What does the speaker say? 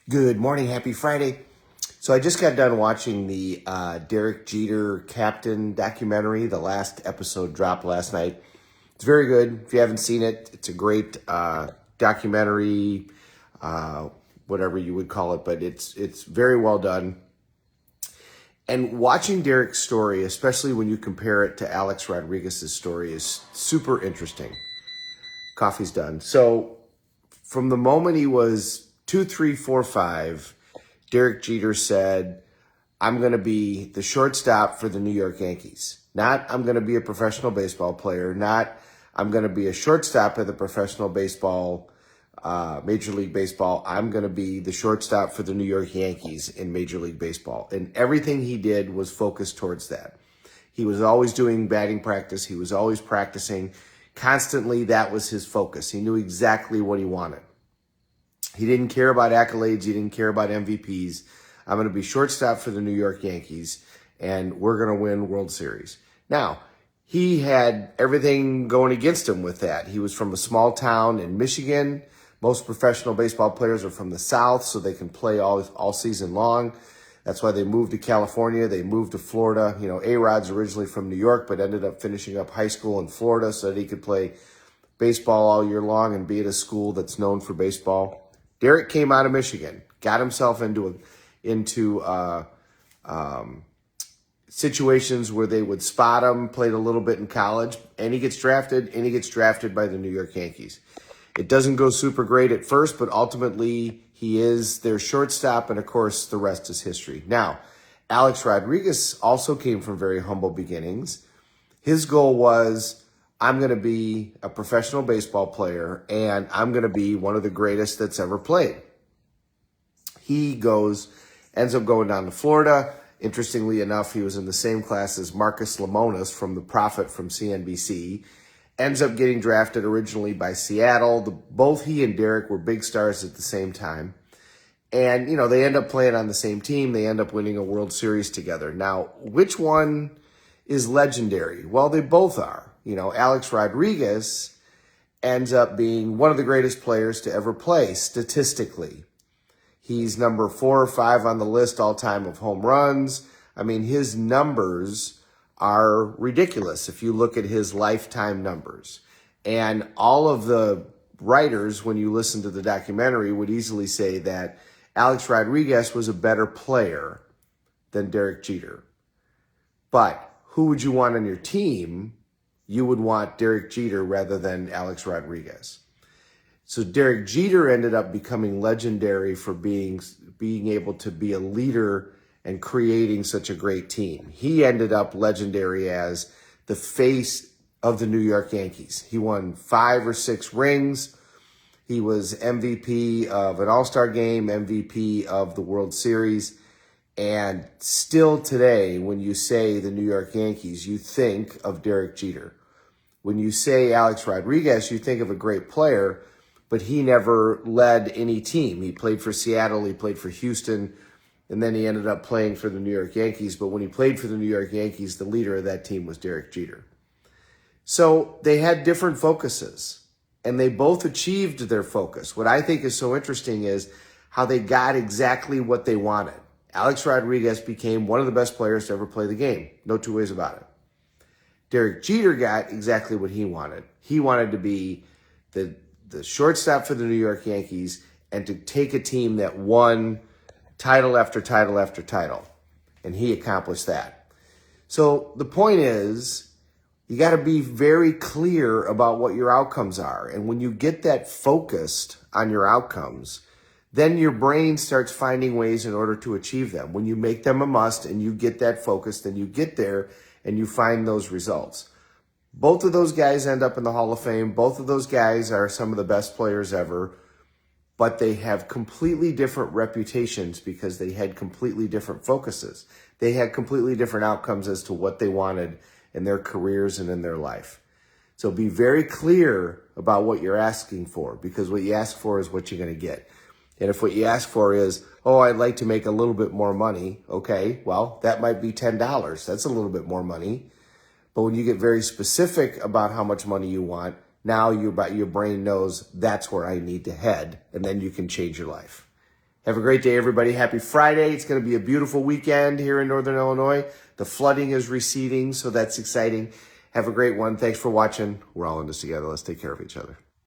Good morning. Happy Friday. So I just got done watching the Derrik Getter Captain documentary. The last episode dropped last night. It's very good. If you haven't seen it, it's a great documentary, whatever you would call it, but it's very well done. And watching Derrik's story, especially when you compare it to Alex Rodriguez's story, is super interesting. Coffee's done. So from the moment he was 2, 3, 4, 5, Derrik Getter said, I'm going to be the shortstop for the New York Yankees. Not I'm going to be a professional baseball player. Not I'm going to be a shortstop at the professional baseball, Major League Baseball. I'm going to be the shortstop for the New York Yankees in Major League Baseball. And everything he did was focused towards that. He was always doing batting practice. He was always practicing. Constantly, that was his focus. He knew exactly what he wanted. He didn't care about accolades. He didn't care about MVPs. I'm going to be shortstop for the New York Yankees, and we're going to win World Series. Now, he had everything going against him with that. He was from a small town in Michigan. Most professional baseball players are from the South, so they can play all season long. That's why they moved to California. They moved to Florida. You know, A-Rod's originally from New York, but ended up finishing up high school in Florida so that he could play baseball all year long and be at a school that's known for baseball. Derrik came out of Michigan, got himself into situations where they would spot him, played a little bit in college, and he gets drafted by the New York Yankees. It doesn't go super great at first, but ultimately he is their shortstop, and of course the rest is history. Now, Alex Rodriguez also came from very humble beginnings. His goal was, I'm going to be a professional baseball player, and I'm going to be one of the greatest that's ever played. He ends up going down to Florida. Interestingly enough, he was in the same class as Marcus Lemonis from The Prophet from CNBC. Ends up getting drafted originally by Seattle. Both he and Derrik were big stars at the same time. And, you know, they end up playing on the same team. They end up winning a World Series together. Now, which one is legendary? Well, they both are. You know, Alex Rodriguez ends up being one of the greatest players to ever play statistically. He's number 4 or 5 on the list all time of home runs. I mean, his numbers are ridiculous if you look at his lifetime numbers. And all of the writers, when you listen to the documentary, would easily say that Alex Rodriguez was a better player than Derrik Getter. But who would you want on your team? You would want Derrik Getter rather than Alex Rodriguez. So Derrik Getter ended up becoming legendary for being able to be a leader and creating such a great team. He ended up legendary as the face of the New York Yankees. He won 5 or 6 rings. He was MVP of an All-Star game, MVP of the World Series. And still today, when you say the New York Yankees, you think of Derrik Getter. When you say Alex Rodriguez, you think of a great player, but he never led any team. He played for Seattle, he played for Houston, and then he ended up playing for the New York Yankees. But when he played for the New York Yankees, the leader of that team was Derrik Getter. So they had different focuses, and they both achieved their focus. What I think is so interesting is how they got exactly what they wanted. Alex Rodriguez became one of the best players to ever play the game. No two ways about it. Derrik Getter got exactly what he wanted. He wanted to be the shortstop for the New York Yankees and to take a team that won title after title after title. And he accomplished that. So the point is, you got to be very clear about what your outcomes are. And when you get that focused on your outcomes, then your brain starts finding ways in order to achieve them. When you make them a must and you get that focus, then you get there and you find those results. Both of those guys end up in the Hall of Fame. Both of those guys are some of the best players ever, but they have completely different reputations because they had completely different focuses. They had completely different outcomes as to what they wanted in their careers and in their life. So be very clear about what you're asking for, because what you ask for is what you're going to get. And if what you ask for is, oh, I'd like to make a little bit more money, okay, well, that might be $10. That's a little bit more money. But when you get very specific about how much money you want, now your brain knows that's where I need to head, and then you can change your life. Have a great day, everybody. Happy Friday. It's going to be a beautiful weekend here in Northern Illinois. The flooding is receding, so that's exciting. Have a great one. Thanks for watching. We're all in this together. Let's take care of each other.